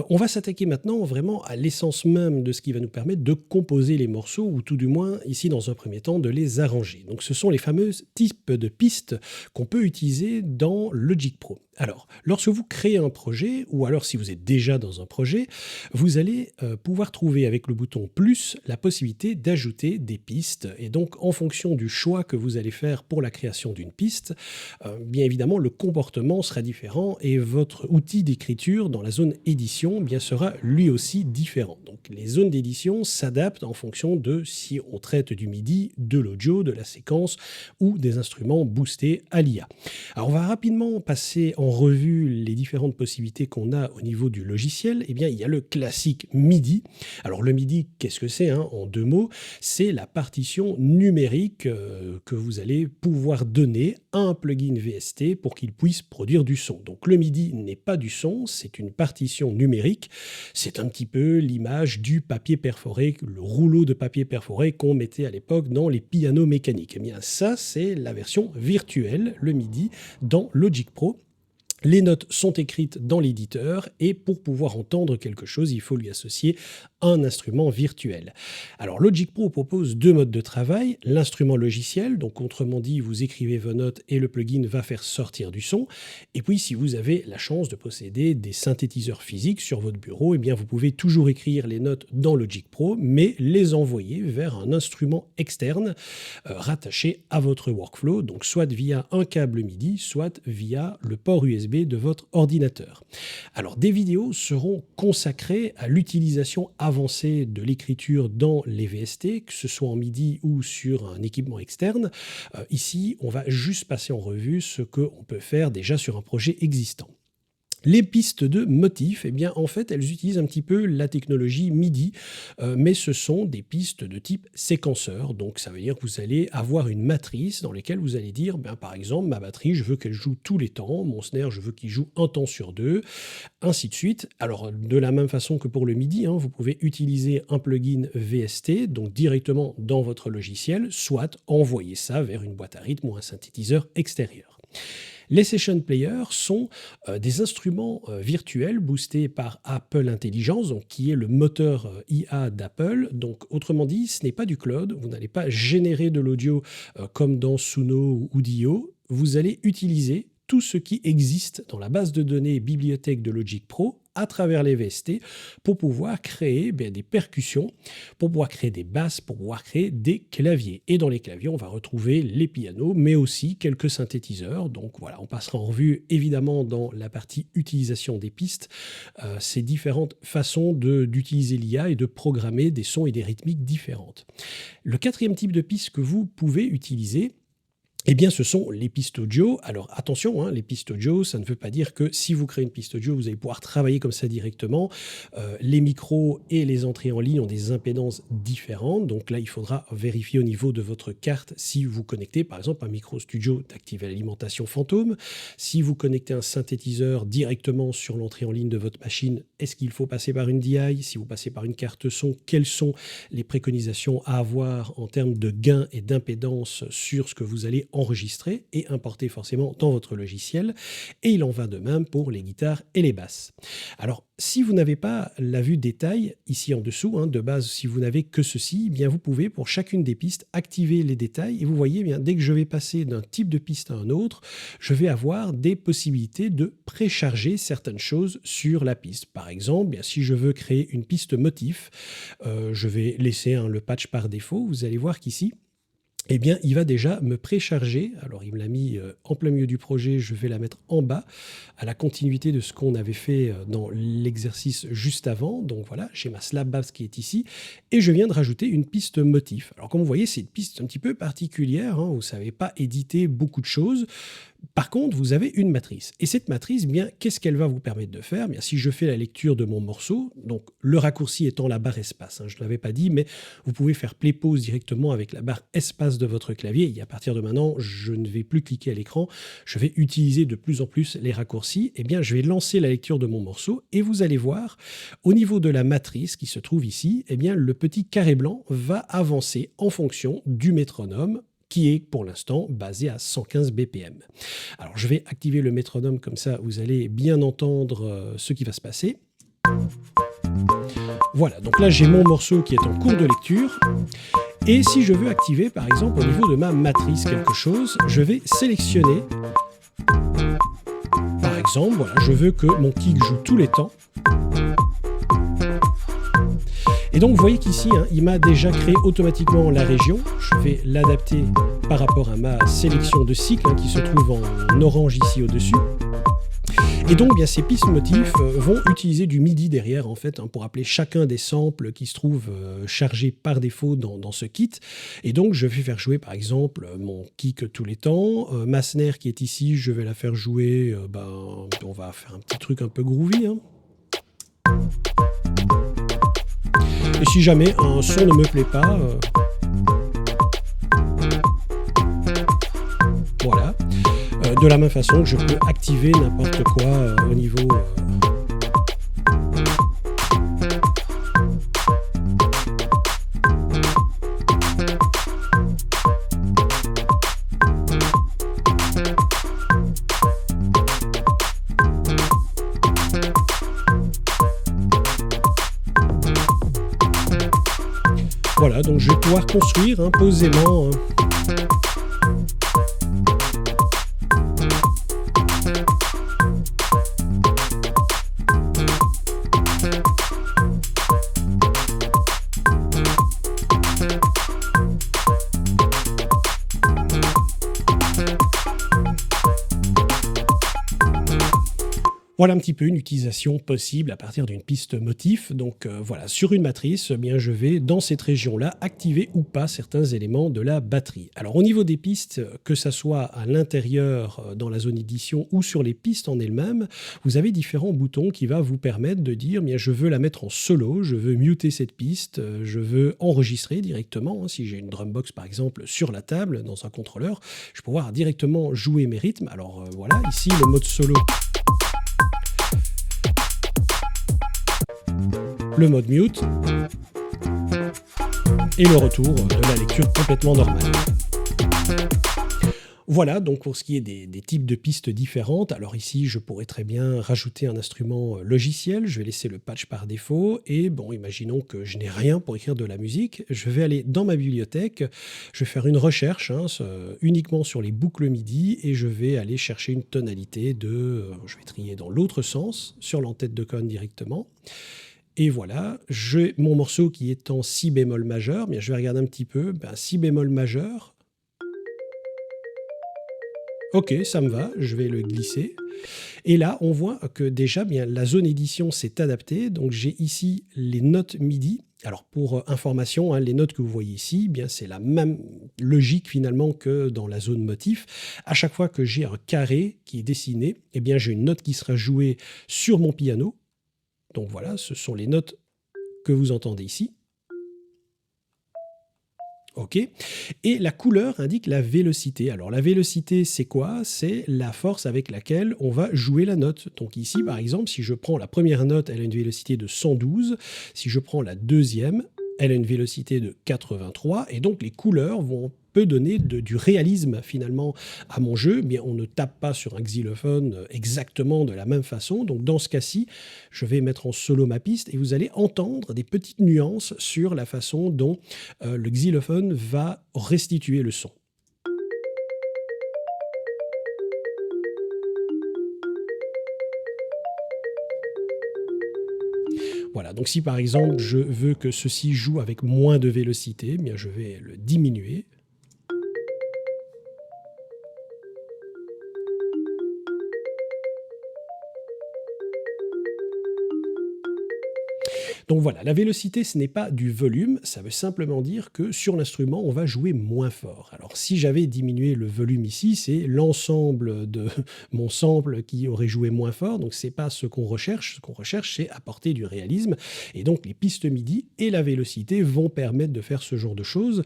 On va s'attaquer maintenant vraiment à l'essence même de ce qui va nous permettre de composer les morceaux ou tout du moins, ici dans un premier temps, de les arranger. Donc ce sont les fameuses types de pistes qu'on peut utiliser dans Logic Pro. Alors, lorsque vous créez un projet, ou alors si vous êtes déjà dans un projet, vous allez pouvoir trouver avec le bouton plus la possibilité d'ajouter des pistes. Et donc, en fonction du choix que vous allez faire pour la création d'une piste, bien évidemment, le comportement sera différent et votre outil d'écriture dans la zone édition bien, sera lui aussi différent. Donc, les zones d'édition s'adaptent en fonction de si on traite du MIDI, de l'audio, de la séquence ou des instruments boostés à l'IA. Alors, on va rapidement passer en revue les différentes possibilités qu'on a au niveau du logiciel. Eh bien, il y a le classique MIDI. Alors, le MIDI, qu'est-ce que c'est hein, en deux mots, c'est la partition numérique que vous allez pouvoir donner à un plugin VST pour qu'il puisse produire du son. Donc, le MIDI n'est pas du son, c'est une partition numérique. C'est un petit peu l'image du papier perforé, le rouleau de papier perforé qu'on mettait à l'époque dans les pianos mécaniques. Eh bien, ça, c'est la version virtuelle, le MIDI, dans Logic Pro. Les notes sont écrites dans l'éditeur et pour pouvoir entendre quelque chose, il faut lui associer un instrument virtuel. Alors Logic Pro propose deux modes de travail, l'instrument logiciel, donc autrement dit vous écrivez vos notes et le plugin va faire sortir du son, et puis si vous avez la chance de posséder des synthétiseurs physiques sur votre bureau, eh bien vous pouvez toujours écrire les notes dans Logic Pro, mais les envoyer vers un instrument externe rattaché à votre workflow, donc soit via un câble MIDI, soit via le port USB de votre ordinateur. Alors des vidéos seront consacrées à l'utilisation avancée de l'écriture dans les VST, que ce soit en MIDI ou sur un équipement externe. Ici, on va juste passer en revue ce qu'on peut faire déjà sur un projet existant. Les pistes de motifs, eh bien, en fait, elles utilisent un petit peu la technologie MIDI, mais ce sont des pistes de type séquenceur. Donc, ça veut dire que vous allez avoir une matrice dans laquelle vous allez dire, ben, par exemple, ma batterie, je veux qu'elle joue tous les temps, mon snare, je veux qu'il joue un temps sur deux, ainsi de suite. Alors, de la même façon que pour le MIDI, hein, vous pouvez utiliser un plugin VST, donc directement dans votre logiciel, soit envoyer ça vers une boîte à rythme ou un synthétiseur extérieur. Les session players sont des instruments virtuels boostés par Apple Intelligence, donc, qui est le moteur IA d'Apple. Donc, autrement dit, ce n'est pas du cloud. Vous n'allez pas générer de l'audio comme dans Suno ou Dio. Vous allez utiliser tout ce qui existe dans la base de données bibliothèque de Logic Pro à travers les VST pour pouvoir créer des percussions, pour pouvoir créer des basses, pour pouvoir créer des claviers. Et dans les claviers, on va retrouver les pianos, mais aussi quelques synthétiseurs. Donc voilà, on passera en revue évidemment dans la partie utilisation des pistes, ces différentes façons d'utiliser l'IA et de programmer des sons et des rythmiques différentes. Le quatrième type de piste que vous pouvez utiliser, eh bien, ce sont les pistes audio. Alors attention, hein, les pistes audio, ça ne veut pas dire que si vous créez une piste audio, vous allez pouvoir travailler comme ça directement. Les micros et les entrées en ligne ont des impédances différentes. Donc là, il faudra vérifier au niveau de votre carte si vous connectez, par exemple, un micro studio d'activer l'alimentation fantôme. Si vous connectez un synthétiseur directement sur l'entrée en ligne de votre machine, est-ce qu'il faut passer par une DI? Si vous passez par une carte son, quelles sont les préconisations à avoir en termes de gain et d'impédance sur ce que vous allez enregistrer et importer forcément dans votre logiciel. Et il en va de même pour les guitares et les basses. Alors, si vous n'avez pas la vue détail ici en dessous, hein, de base, si vous n'avez que ceci, eh bien vous pouvez pour chacune des pistes activer les détails et vous voyez, eh bien, dès que je vais passer d'un type de piste à un autre, je vais avoir des possibilités de précharger certaines choses sur la piste. Par exemple, bien, si je veux créer une piste motif, je vais laisser le patch par défaut. Vous allez voir qu'ici, eh bien, il va déjà me précharger. Alors, il me l'a mis en plein milieu du projet. Je vais la mettre en bas, à la continuité de ce qu'on avait fait dans l'exercice juste avant. Donc voilà, j'ai ma slab bass qui est ici. Et je viens de rajouter une piste motif. Alors, comme vous voyez, c'est une piste un petit peu particulière, hein. Vous ne savez pas éditer beaucoup de choses. Par contre, vous avez une matrice. Et cette matrice, bien, qu'est-ce qu'elle va vous permettre de faire? Bien, si je fais la lecture de mon morceau, donc le raccourci étant la barre espace, hein, je ne l'avais pas dit, mais vous pouvez faire play-pause directement avec la barre espace de votre clavier. Et à partir de maintenant, je ne vais plus cliquer à l'écran, je vais utiliser de plus en plus les raccourcis. Eh bien, je vais lancer la lecture de mon morceau et vous allez voir, au niveau de la matrice qui se trouve ici, eh bien, le petit carré blanc va avancer en fonction du métronome qui est pour l'instant basé à 115 BPM. Alors je vais activer le métronome, comme ça vous allez bien entendre ce qui va se passer. Voilà, donc là j'ai mon morceau qui est en cours de lecture. Et si je veux activer par exemple au niveau de ma matrice quelque chose, je vais sélectionner. Par exemple, voilà, je veux que mon kick joue tous les temps. Et donc vous voyez qu'ici, hein, il m'a déjà créé automatiquement la région. Je vais l'adapter par rapport à ma sélection de cycle hein, qui se trouve en orange ici au-dessus. Et donc bien, ces pistes motifs vont utiliser du MIDI derrière en fait hein, pour appeler chacun des samples qui se trouvent chargés par défaut dans ce kit. Et donc je vais faire jouer par exemple mon kick tous les temps. Ma snare qui est ici, je vais la faire jouer, on va faire un petit truc un peu groovy. Hein. Et si jamais un son ne me plaît pas, voilà. De la même façon que je peux activer n'importe quoi au niveau... Voilà, donc je vais pouvoir construire hein, posément... Voilà un petit peu une utilisation possible à partir d'une piste motif. Donc voilà, sur une matrice, eh bien, je vais dans cette région-là activer ou pas certains éléments de la batterie. Alors au niveau des pistes, que ça soit à l'intérieur dans la zone édition ou sur les pistes en elles-mêmes, vous avez différents boutons qui vont vous permettre de dire eh bien, je veux la mettre en solo, je veux muter cette piste, je veux enregistrer directement. Hein, si j'ai une drumbox par exemple sur la table dans un contrôleur, je vais pouvoir directement jouer mes rythmes. Alors voilà, ici le mode solo. Le mode mute et le retour de la lecture complètement normale. Voilà donc pour ce qui est des types de pistes différentes. Alors ici je pourrais très bien rajouter un instrument logiciel, je vais laisser le patch par défaut et bon imaginons que je n'ai rien pour écrire de la musique, je vais aller dans ma bibliothèque, je vais faire une recherche hein, uniquement sur les boucles MIDI et je vais aller chercher une tonalité de, je vais trier dans l'autre sens sur l'entête de cône directement. Et voilà, j'ai mon morceau qui est en si bémol majeur. Bien, je vais regarder un petit peu. Si bémol majeur. Ok, ça me va. Je vais le glisser. Et là, on voit que déjà, bien, la zone édition s'est adaptée. Donc, j'ai ici les notes MIDI. Alors, pour information, hein, les notes que vous voyez ici, bien, c'est la même logique finalement que dans la zone motif. À chaque fois que j'ai un carré qui est dessiné, eh bien, j'ai une note qui sera jouée sur mon piano. Donc voilà, ce sont les notes que vous entendez ici. OK. Et la couleur indique la vélocité. Alors la vélocité, c'est quoi? C'est la force avec laquelle on va jouer la note. Donc ici, par exemple, si je prends la première note, elle a une vélocité de 112. Si je prends la deuxième, elle a une vélocité de 83. Et donc les couleurs vont peut donner du réalisme finalement à mon jeu, mais on ne tape pas sur un xylophone exactement de la même façon. Donc dans ce cas-ci, je vais mettre en solo ma piste et vous allez entendre des petites nuances sur la façon dont le xylophone va restituer le son. Voilà, donc si par exemple je veux que ceci joue avec moins de vélocité, eh bien je vais le diminuer. Donc voilà, la vélocité, ce n'est pas du volume, ça veut simplement dire que sur l'instrument, on va jouer moins fort. Alors si j'avais diminué le volume ici, c'est l'ensemble de mon sample qui aurait joué moins fort, donc c'est pas ce qu'on recherche. Ce qu'on recherche, c'est apporter du réalisme. Et donc les pistes MIDI et la vélocité vont permettre de faire ce genre de choses.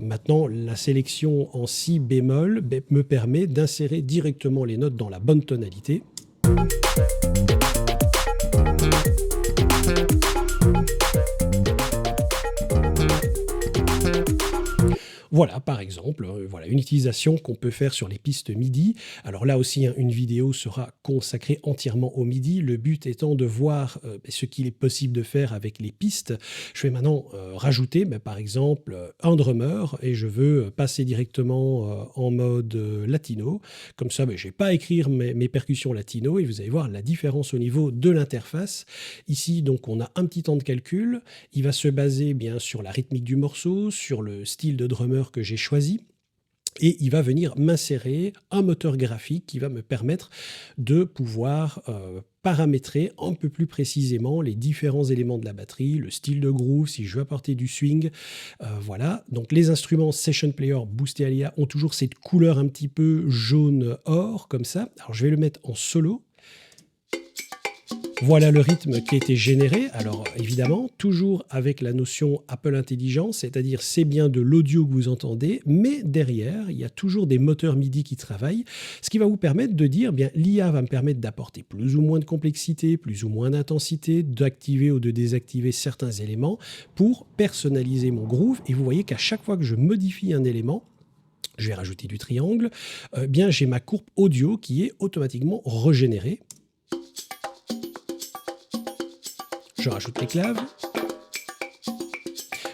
Maintenant, la sélection en si bémol me permet d'insérer directement les notes dans la bonne tonalité. Voilà, par exemple, voilà une utilisation qu'on peut faire sur les pistes MIDI. Alors là aussi, hein, une vidéo sera consacrée entièrement au MIDI. Le but étant de voir ce qu'il est possible de faire avec les pistes. Je vais maintenant rajouter, par exemple, un drummer et je veux passer directement en mode latino. Comme ça, je n'ai pas à écrire mes percussions latino et vous allez voir la différence au niveau de l'interface. Ici, donc, on a un petit temps de calcul. Il va se baser bien sur la rythmique du morceau, sur le style de drummer que j'ai choisi. Et il va venir m'insérer un moteur graphique qui va me permettre de pouvoir paramétrer un peu plus précisément les différents éléments de la batterie, le style de groove, si je veux apporter du swing. Voilà, donc les instruments Session Player Boosted Alia ont toujours cette couleur un petit peu jaune-or, comme ça. Alors je vais le mettre en solo. Voilà le rythme qui a été généré. Alors évidemment, toujours avec la notion Apple Intelligence, c'est-à-dire c'est bien de l'audio que vous entendez, mais derrière, il y a toujours des moteurs MIDI qui travaillent, ce qui va vous permettre de dire, bien l'IA va me permettre d'apporter plus ou moins de complexité, plus ou moins d'intensité, d'activer ou de désactiver certains éléments pour personnaliser mon groove. Et vous voyez qu'à chaque fois que je modifie un élément, je vais rajouter du triangle, bien j'ai ma courbe audio qui est automatiquement régénérée. Je rajoute les claves.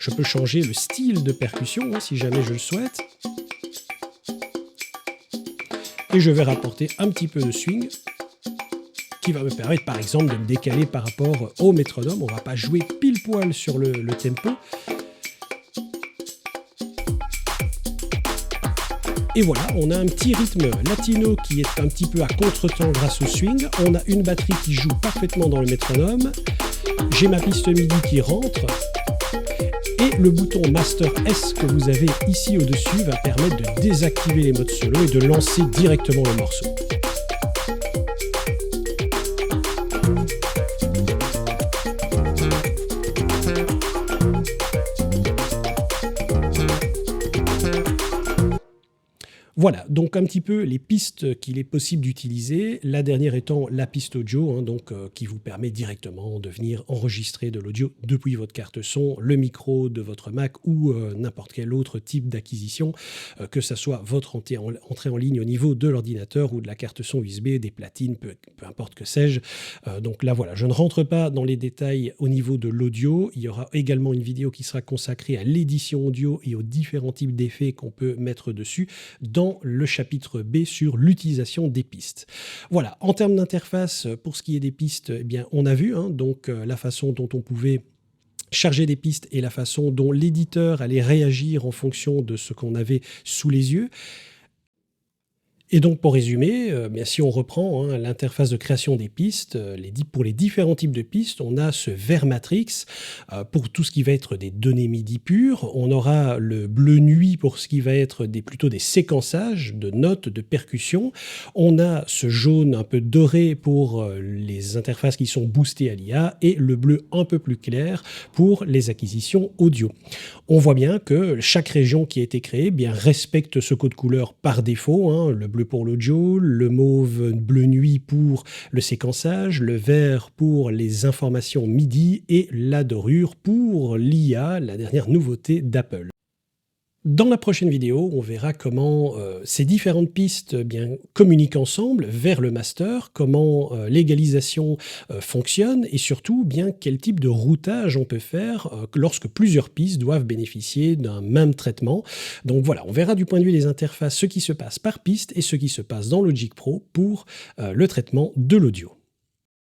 Je peux changer le style de percussion si jamais je le souhaite. Et je vais rapporter un petit peu de swing qui va me permettre par exemple de me décaler par rapport au métronome. On ne va pas jouer pile poil sur le tempo. Et voilà, on a un petit rythme latino qui est un petit peu à contre-temps grâce au swing. On a une batterie qui joue parfaitement dans le métronome. J'ai ma piste MIDI qui rentre. Et le bouton Master S que vous avez ici au-dessus va permettre de désactiver les modes solo et de lancer directement le morceau. Voilà, donc un petit peu les pistes qu'il est possible d'utiliser, la dernière étant la piste audio, qui vous permet directement de venir enregistrer de l'audio depuis votre carte son, le micro de votre Mac ou n'importe quel autre type d'acquisition, que ce soit votre entrée en ligne au niveau de l'ordinateur ou de la carte son USB, des platines, peu importe que sais-je. Donc là voilà, je ne rentre pas dans les détails au niveau de l'audio, il y aura également une vidéo qui sera consacrée à l'édition audio et aux différents types d'effets qu'on peut mettre dessus dans le chapitre B sur l'utilisation des pistes. Voilà, en termes d'interface, pour ce qui est des pistes, eh bien, on a vu la façon dont on pouvait charger des pistes et la façon dont l'éditeur allait réagir en fonction de ce qu'on avait sous les yeux. Et donc pour résumer, si on reprend l'interface de création des pistes, pour les différents types de pistes, on a ce vert matrix pour tout ce qui va être des données MIDI pures, on aura le bleu nuit pour ce qui va être plutôt des séquençages de notes, de percussions, on a ce jaune un peu doré pour les interfaces qui sont boostées à l'IA et le bleu un peu plus clair pour les acquisitions audio. On voit bien que chaque région qui a été créée respecte ce code couleur par défaut, le bleu pour l'audio, le mauve bleu nuit pour le séquençage, le vert pour les informations MIDI et la dorure pour l'IA, la dernière nouveauté d'Apple. Dans la prochaine vidéo, on verra comment ces différentes pistes communiquent ensemble vers le master, comment l'égalisation fonctionne et surtout quel type de routage on peut faire lorsque plusieurs pistes doivent bénéficier d'un même traitement. Donc voilà, on verra du point de vue des interfaces ce qui se passe par piste et ce qui se passe dans Logic Pro pour le traitement de l'audio.